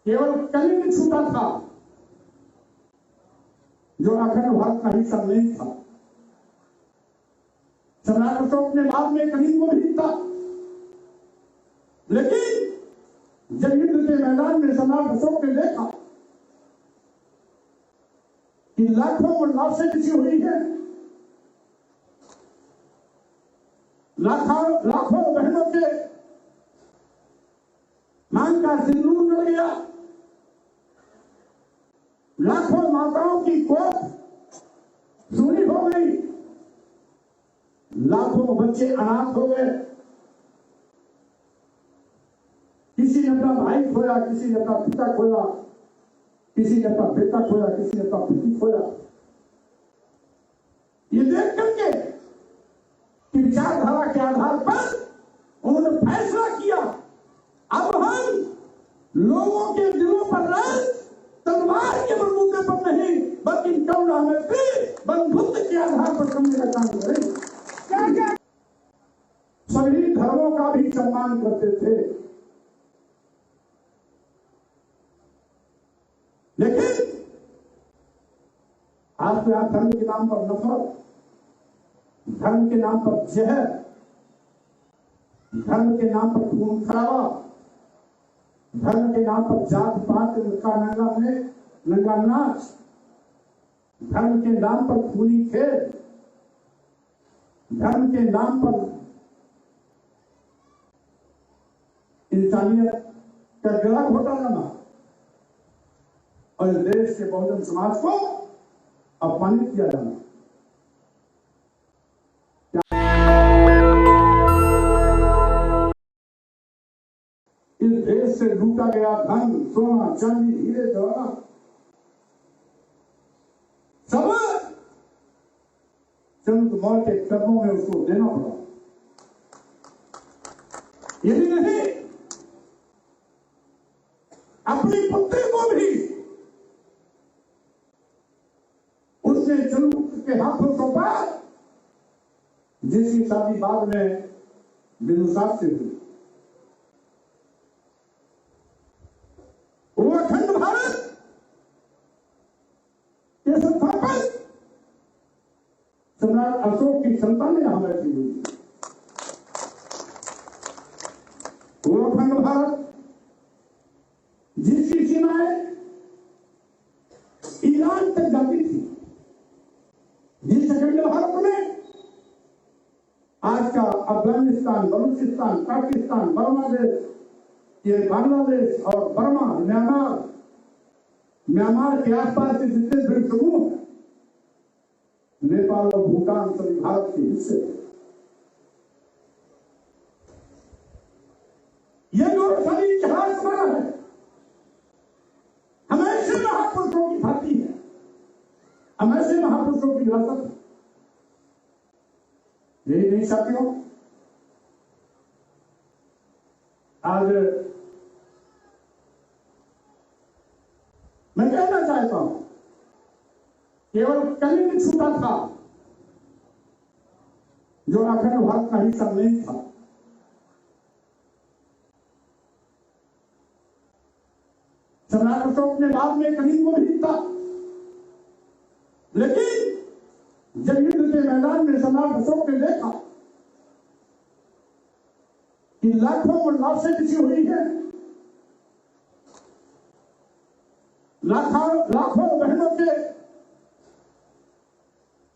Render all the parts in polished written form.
केवल कलिंग छूटा था जो अखंड भारत का हिस्सा नहीं था। सम्राट अशोक ने बाद में कलिंग को भी जीता, लेकिन जब युद्ध के मैदान में सम्राट अशोक ने देखा कि लाखों लाशें बिछी हुई है, लाखों बहनों के मांग का सिंदूर जल गया, लाखों माताओं की कोख सूनी हो गई, लाखों बच्चे अनाथ हो गए, किसी ने अपना भाई खोया, किसी ने अपना पिता खोया, किसी ने अपना बेटा खोया, किसी ने अपना पति खोया। ये देख करके कि विचारधारा के आधार पर उन्होंने फैसला किया, अब हम लोगों के दिलों पर राज तलवार के बलबूते पर नहीं बल्कि करुणा में बंधुत्व के आधार पर करने का काम करेंगे। क्या सभी धर्मों का भी सम्मान करते थे, लेकिन आज तो यहां धर्म के नाम पर नफरत, धर्म के नाम पर जहर, धर्म के नाम पर खून खराबा, धर्म के नाम पर जात पात का नंगा नाच, धर्म के नाम पर खूनी खेल, धर्म के नाम पर इंसानियत का गला घोटा जाना और इस देश के बहुजन समाज को अपमानित किया जाना। इस देश से लूटा गया धन, सोना, चांदी, हीरे जवाहरात सब चंद्रमौल के कदमों में उसको देना पड़ा। यही नहीं, अपनी पुत्री को भी उसने चंद्रगुप्त के हाथों सौंपा, जिसकी शादी बाद में बिंदुसार से हुई। वो अखंड भारत के संस्थापक सम्राट अशोक की संतान यहां बैठी हुई। वो अखंड भारत जिसकी सीमाएं ईरान तक जाती थी, जिस अखंड भारत में आज का अफगानिस्तान, बलूचिस्तान, पाकिस्तान, बांग्लादेश, ये बांग्लादेश और बर्मा, म्यांमार के आसपास के जितने द्वीप समूह, नेपाल और भूटान सभी भारत के हिस्से। यह गौरवशाली इतिहास हमारा है, हम ऐसे महापुरुषों की भांति है, हम ऐसे महापुरुषों की विरासत है। यही नहीं साथियों, आज मैं कहना चाहता हूं, केवल कलिंग छूटा था जो अखंड भारत का हिस्सा नहीं था। सम्राट अशोक ने बाद में कलिंग को भी जीता, लेकिन जब युद्ध के मैदान में सम्राट अशोक ने देखा कि लाखों लाशें बिछी हुई है, लाखों बहनों के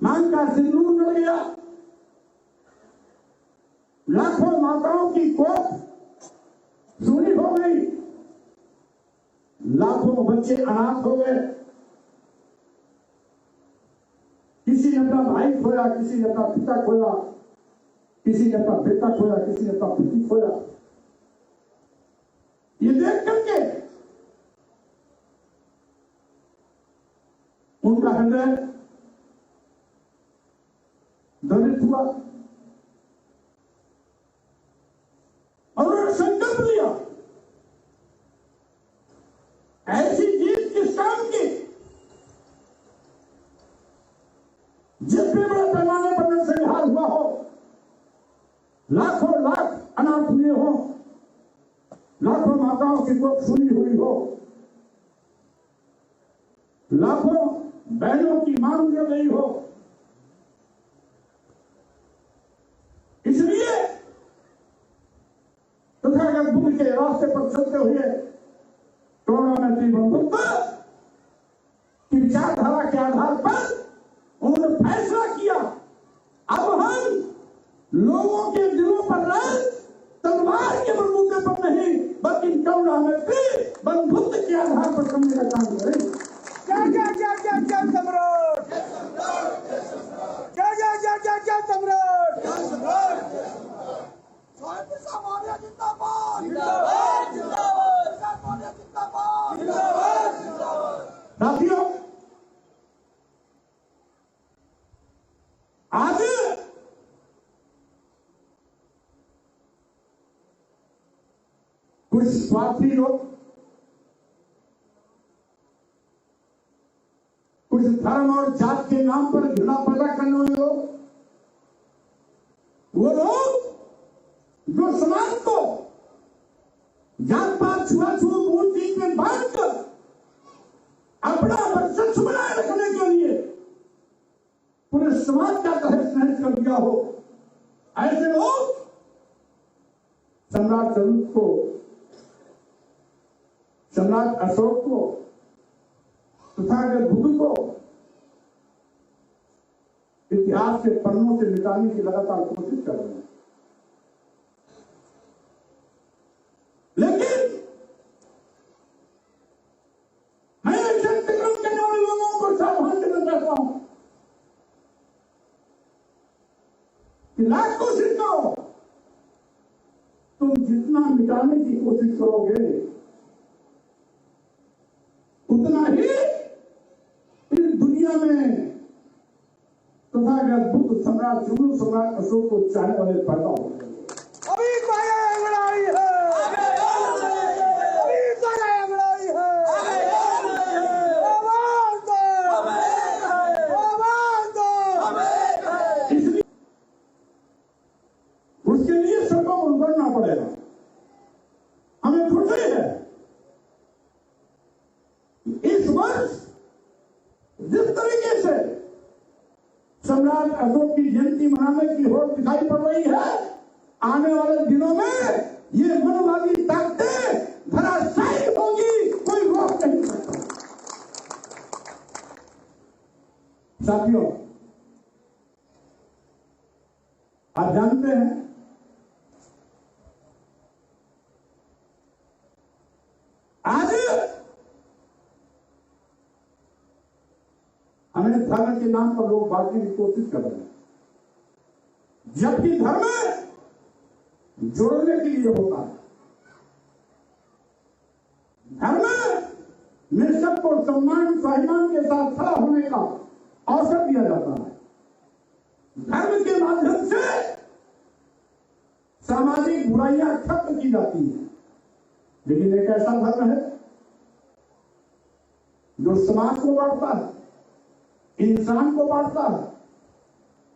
मांग का सिंदूर जल गया, लाखों माताओं की कोख सूनी हो गई, लाखों बच्चे अनाथ हो गए, किसी ने अपना भाई खोया, किसी ने अपना पिता खोया, किसी ने अपना बेटा खोया, किसी ने अपना पति खोया। ये देख करके उनका हृदय दलित हुआ और उन्होंने संकल्प लिया, ऐसी जीत किस काम की जिसमें बड़े पैमाने पर नरसंहार हुआ हो, लाखों लाख अनाथ हुए हो, लाखों माताओं की कोख सूनी हुई हो, लाखों बहनों की मांग कर रही हो। इसलिए तथागत बुद्ध के रास्ते पर चलते हुए करुणा मैत्री बंधुत्व की विचारधारा के आधार पर उन्होंने फैसला किया, अब हम लोगों के दिलों पर तलवार के बलबूते पर नहीं बल्कि करुणा मैत्री बंधुत्व के आधार पर करने का काम करेंगे। क्या सम्राट, क्या सम्राट, साथियों, आज कुछ स्वार्थी लोग, कुछ धर्म और जात के नाम पर घृणा पैदा करने वाले लोग, वो लोग जो समाज को जात पात छुआछूत ऊंच नीच में बांटकर अपना वर्चस्व बनाए रखने के लिए पूरे समाज का तहस नहस कर दिया हो, ऐसे लोग सम्राट चंद्र को, सम्राट अशोक को, तथागत बुद्ध को इतिहास के पन्नों से मिटाने की लगातार कोशिश कर रहे हैं। लेकिन मैं ऐसे विक्रम करने वाले लोगों को सावधान करना चाहता हूं कि लाख कोशिश करो, तुम जितना मिटाने की कोशिश करोगे उतना ही इस दुनिया में तथागत बुद्ध, सम्राट चंद्र, सम्राट अशोक को चाहने वाले पैदा हो गए। अभी साया अंगड़ाई है, अभी साया अंगड़ाई है, आवाज दो, आवाज दो। इसलिए उसके लिए सबको उभरना पड़ेगा। हमें खुशी है इस वर्ष जिस तरीके से सम्राट अशोक की जयंती मनाने की होड़ दिखाई पड़ रही है, आने वाले दिनों में ये मनोवादी ताकतें धराशायी होगी, कोई रोक नहीं सकता। साथियों, आप जानते हैं आज हमें धर्म के नाम पर लोग बांटने की कोशिश कर रहे हैं, जबकि धर्म जोड़ने के लिए होता है। धर्म में सबको सम्मान स्वाभिमान के साथ खड़ा होने का अवसर दिया जाता है। धर्म के माध्यम से सामाजिक बुराइयां खत्म की जाती हैं। लेकिन एक ऐसा धर्म है जो समाज को बांटता है, इंसान को बांटता है,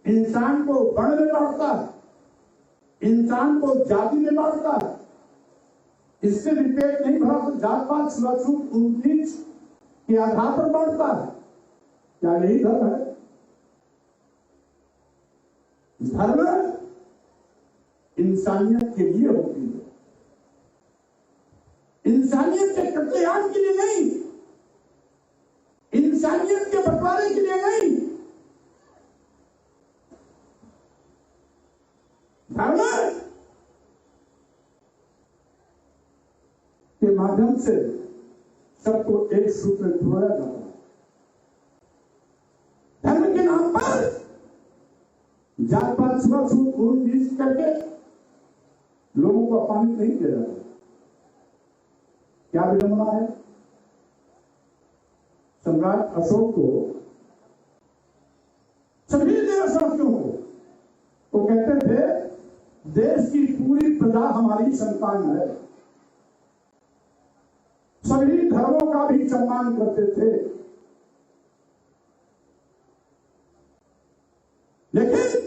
इंसान को वर्ण में बांटता है, इंसान को जाति में बांटता है। इससे भी पेट नहीं भरा तो जात पात छुआछूत ऊंच नीच के आधार पर बांटता है। क्या यही धर्म है? धर्म इंसानियत के लिए होती है, इंसानियत के कत्लेआम के लिए नहीं, इंसानियत के बंटवारे के लिए नहीं। धर्म के माध्यम से सबको एक सूत्र में जोड़ा जाता है। धर्म के नाम पर जात पात छुआछूत ऊंच नीच करके लोगों को अपमानित नहीं किया जाता। क्या विडंबना है? सम्राट अशोक को, सभी देशवासियों को वो कहते थे देश की पूरी प्रजा हमारी संतान है, सभी धर्मों का भी सम्मान करते थे। लेकिन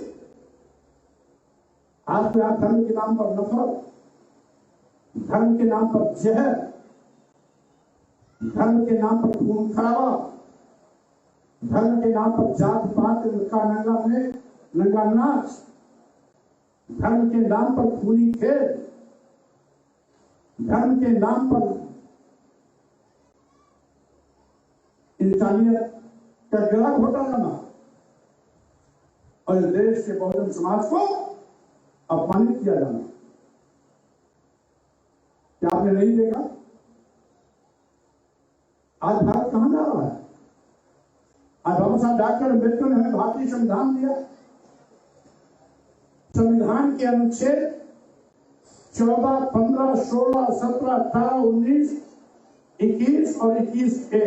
आज तो आप धर्म के नाम पर नफरत, धर्म के नाम पर जहर, धर्म के नाम पर खून खराबा, धर्म के नाम पर जात पात का नंगा नाच, धर्म के नाम पर खूनी खेल, धर्म के नाम पर इंसानियत का गला घोटाला और देश के बहुजन समाज को अपमानित किया जाना। क्या आपने नहीं देखा? आज भारत कहां जा रहा है? आज बाबा साहब डॉक्टर अम्बेडकर ने हमें भारतीय संविधान दिया। संविधान के अनुच्छेद 14, 15, 16, 17, 18, 19, 21 और 21A,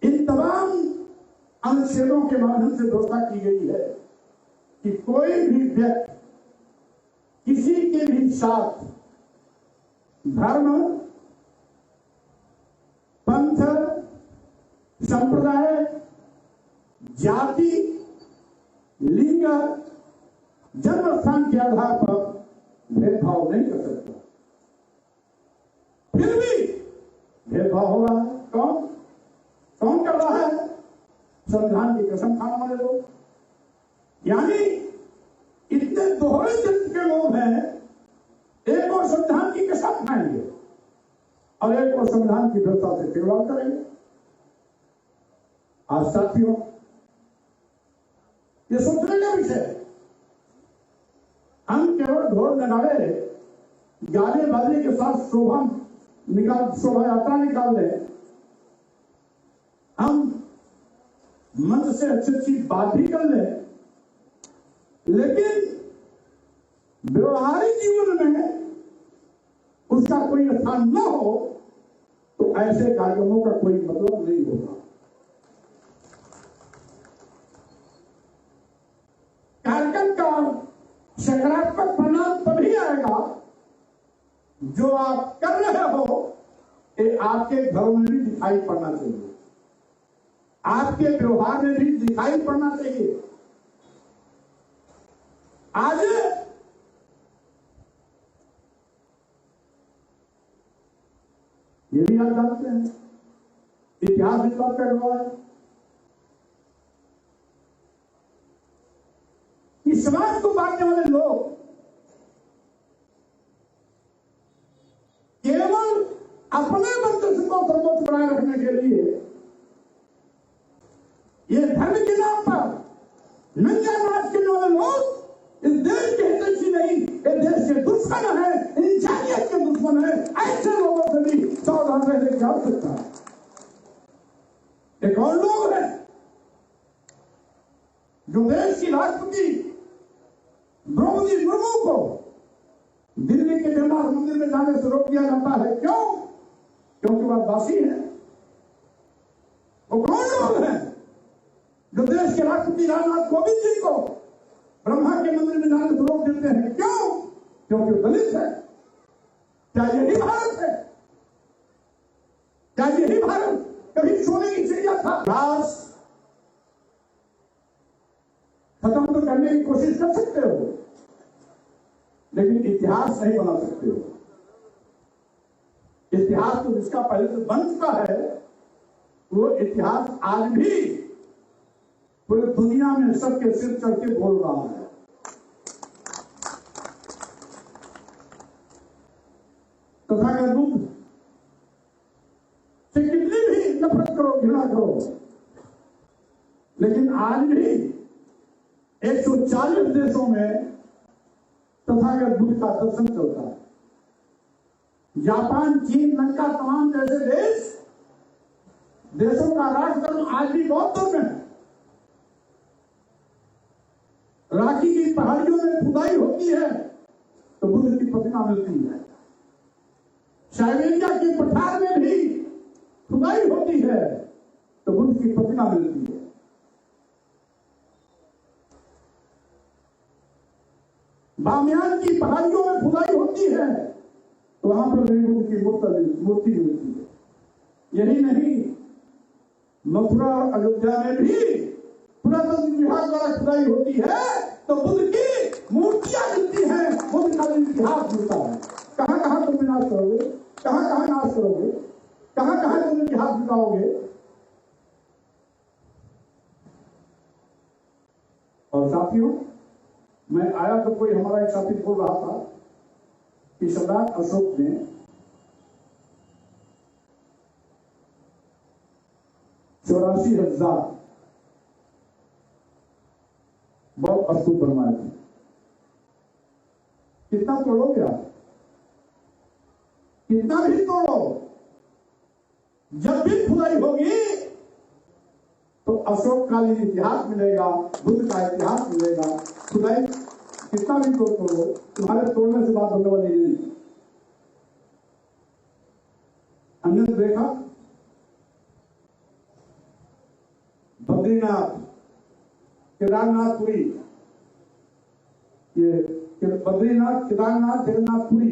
इन तमाम अनुच्छेदों के माध्यम से व्यवस्था की गई है कि कोई भी व्यक्ति किसी के भी साथ धर्म, पंथ, संप्रदाय, जाति, लिंग, जन्म स्थान के आधार पर भेदभाव नहीं कर सकता। फिर भी भेदभाव हो रहा है। कौन कर रहा है? संविधान की कसम खाने वाले लोग। यानी इतने दोहरे चरित्र के लोग हैं, एक और संविधान की कसम खाएंगे और एक और संविधान की व्यवस्था से खिलवाड़ करेंगे। आज साथियों, ये सोचने का विषय है। हम केवल ढोल नगाड़े, गाने बाजे के साथ शोभा यात्रा निकाल रहे। हम मंच से अच्छी बात भी कर ले, लेकिन व्यवहारिक जीवन में उसका कोई स्थान न हो तो ऐसे कार्यक्रमों का कोई मतलब नहीं होगा। कार्यक्रम का सकारात्मक परिणाम तभी आएगा जो आप कर रहे हो ये आपके घरों में भी दिखाई पड़ना चाहिए, आपके व्यवहार में भी दिखाई पड़ना चाहिए। आज ये भी आप जानते हैं, इतिहास इस बात का गवाह है कि समाज को बांटने वाले लोग केवल अपने वर्चस्व को सर्वोच्च बनाए रखने के लिए ये धर्म के नाम पर नंगा नाच करने वाले लोग इस देश के हितैषी नहीं, ये देश के दुश्मन है, इंसानियत के दुश्मन है। ऐसे लोगों से भी सावधान रहने की आवश्यकता है। एक और लोग हैं जो देश की राष्ट्रपति द्रौपदी मुर्मू को दिल्ली के जगन्नाथ मंदिर में जाने से रोक दिया जाता है। क्यों? क्योंकि वह दासी है। वो कौन लोग हैं जो देश के राष्ट्रपति रामनाथ कोविंद जी को ब्रह्मा के मंदिर में जाने से रोक देते हैं? क्यों? क्योंकि वो दलित है। क्या यही भारत है? क्या यही भारत कभी सोने की चिड़िया था? राज खत्म तो करने की कोशिश कर सकते हो, लेकिन इतिहास नहीं बना सकते हो। इतिहास तो जिसका पहले से बन चुका है, वो इतिहास आज भी पूरी दुनिया में सबके सिर चढ़ के बोल रहा है। तथागत बुद्ध से कितनी भी नफरत करो, घृणा करो, लेकिन आज भी 140 देशों में तथागत बुद्ध का दर्शन चलता है। जापान, चीन, लंका, तमाम जैसे देशों का राष्ट्रधर्म आज भी बौद्ध धर्म है। राखी की पहाड़ियों में खुदाई होती है तो बुद्ध की प्रतिमा मिलती है। साइबेरिया के पठार में भी खुदाई होती है तो बुद्ध की प्रतिमा मिलती है। बामियान की पहाड़ियों में खुदाई होती है तो वहां पर भी बुद्ध की मूर्ति मिलती है। यही नहीं, मथुरा और अयोध्या में भी पुरातत्व विभाग द्वारा खुदाई होती है तो बुद्ध की मूर्तियां मिलती हैं, बुद्ध का इतिहास मिलता है। कहां कहां तुम विनाश करोगे, कहां कहां नाश करोगे, कहां कहां तुम इतिहास मिटाओगे? और साथियों, मैं आया तो कोई हमारा एक साथी बोल रहा था कि सम्राट अशोक ने 84,000 बौद्ध स्तूप बनवाए थे। कितना तोड़ोगे आप? कितना भी तोड़ो, जब भी खुदाई होगी तो अशोक कालीन इतिहास मिलेगा, बुद्ध का इतिहास मिलेगा। खुदाई कितना भी तोड़ो, तुम्हारे तोड़ने से बात होने वाली नहीं। हमने देखा बद्रीनाथ, केदारनाथपुरी, ये बद्रीनाथ, केदारनाथ, जगन्नाथपुरी,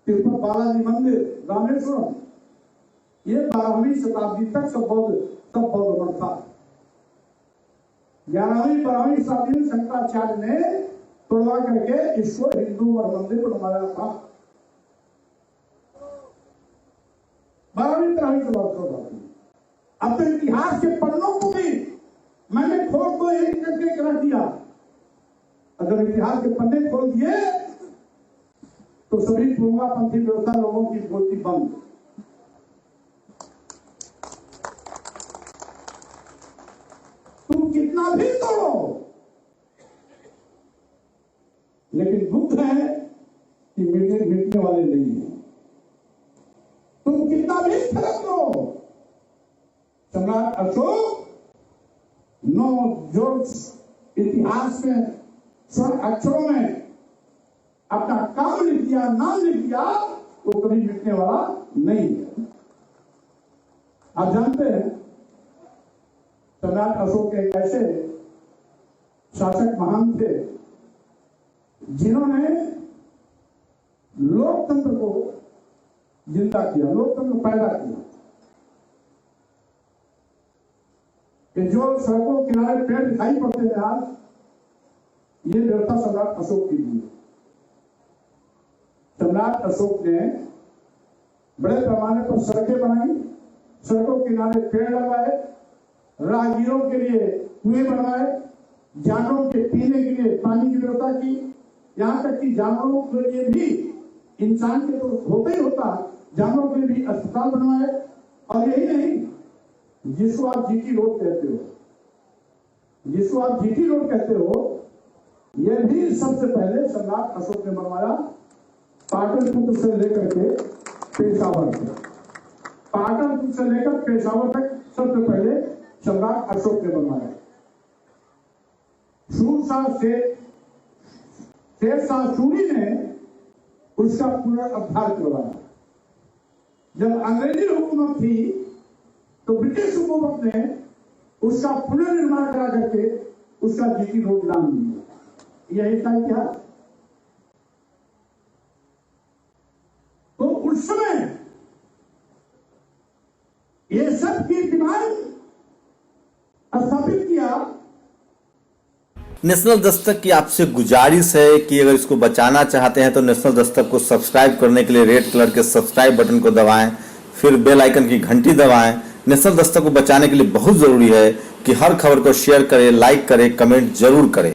तिरुपति बालाजी मंदिर, रामेश्वरम, ये 12वीं शताब्दी तक सब बौद्ध मठ था। 11वीं 12वीं शताब्दी में शंकराचार्य ने तोड़वा करके इसको हिंदू और मंदिर बनवाया था। 12वीं 13वीं शताब्दी। अब तो इतिहास के पन्नों को भी मैंने खोल को एक करके करा दिया। अगर इतिहास के पन्ने खोल दिए तो सभी पूंगापंथी व्यवस्था लोगों की बोलती बंद। तुम कितना भी तोड़ो, लेकिन बुद्ध है कि मिटने वाले नहीं है। तुम कितना भी फर्क दो, सम्राट अशोक नो जोर इतिहास में स्वर्ण अक्षरों में अपना काम लिख दिया, नाम लिख दिया, वो कभी मिटने वाला नहीं है। आप जानते हैं सम्राट अशोक एक ऐसे शासक महान थे जिन्होंने लोकतंत्र को जिंदा किया, लोकतंत्र पैदा किया। कि जो सड़कों किनारे पेड़ दिखाई पड़ते थे आज, ये व्यवस्था सम्राट अशोक की थी। सम्राट अशोक ने बड़े पैमाने पर सड़कें बनाई, सड़कों किनारे पेड़ लगाए, राहगीरों के लिए कुएं बनवाए, जानवरों के पीने के लिए पानी की व्यवस्था की। यहां तक कि जानवरों के लिए भी, इंसान के तो होता ही होता, जानवरों के लिए भी अस्पताल बनवाए। और यही नहीं, जिसको आप जीटी रोड कहते हो, जिसको आप जीटी रोड कहते हो, यह भी सबसे पहले सम्राट अशोक ने बनवाया। पाटलिपुत्र से लेकर के पेशावर तक, पाटलिपुत्र से लेकर पेशावर तक सबसे पहले सम्राट अशोक ने बनवाया। शेरशाह सूरी ने उसका पुनरुद्धार करवाया। जब अंग्रेजी हुकूमत थी तो ब्रिटिश हुकूमत ने उसका पुनर्निर्माण करा करके उसका जीटी रोड नाम दिया। यही था इतिहास। तो उस समय ये सब कीर्तिमान स्थापित किया। नेशनल दस्तक की आपसे गुजारिश है कि अगर इसको बचाना चाहते हैं तो नेशनल दस्तक को सब्सक्राइब करने के लिए रेड कलर के सब्सक्राइब बटन को दबाएं, फिर बेल आइकन की घंटी दबाएं। नेशनल दस्तक को बचाने के लिए बहुत जरूरी है कि हर खबर को शेयर करें, लाइक करें, कमेंट जरूर करें।